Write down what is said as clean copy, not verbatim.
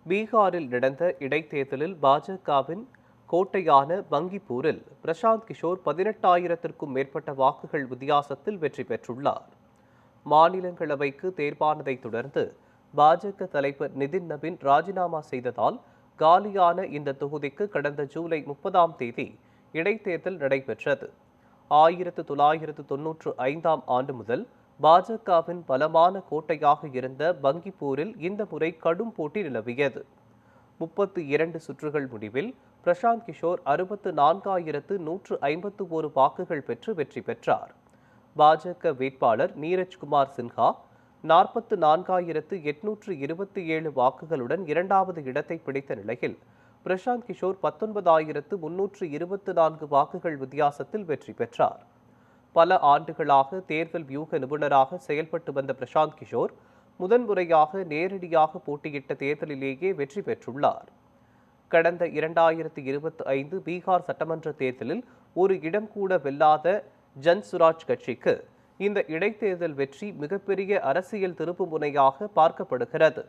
பீகாரில் நடந்த இடைத்தேர்தலில் பாஜகவின் கோட்டையான பங்கிப்பூரில் பிரசாந்த் கிஷோர் 18,000த்திற்கும் மேற்பட்ட வாக்குகள் வித்தியாசத்தில் வெற்றி பெற்றுள்ளார். மாநிலங்களவைக்கு தேர்வானதைத் தொடர்ந்து பாஜக தலைவர் நிதின் நவீன் ராஜினாமா செய்ததால் காலியான இந்த தொகுதிக்கு கடந்த ஜூலை 30ஆம் தேதி இடைத்தேர்தல் நடைபெற்றது. 1995ஆம் ஆண்டு முதல் பாஜகவின் பலமான கோட்டையாக இருந்த பங்கிப்பூரில் இந்த முறை கடும் போட்டி நிலவியது. 32 சுற்றுகள் முடிவில் பிரசாந்த் கிஷோர் 64,151 வாக்குகள் பெற்று வெற்றி பெற்றார். பாஜக வேட்பாளர் நீரஜ்குமார் சின்ஹா 44,827 வாக்குகளுடன் இரண்டாவது இடத்தை பிடித்த நிலையில் பிரசாந்த் கிஷோர் 19,324 வாக்குகள் வித்தியாசத்தில் வெற்றி பெற்றார். பல ஆண்டுகளாக தேர்தல் வியூக நிபுணராக செயல்பட்டு வந்த பிரசாந்த் கிஷோர் முதன்முறையாக நேரடியாக போட்டியிட்ட தேர்தலிலேயே வெற்றி பெற்றுள்ளார். கடந்த 2025 பீகார் சட்டமன்ற தேர்தலில் ஒரு இடம் கூட வெல்லாத ஜன்சுராஜ் கட்சிக்கு இந்த இடைத்தேர்தல் வெற்றி மிகப்பெரிய அரசியல் திருப்புமுனையாக பார்க்கப்படுகிறது.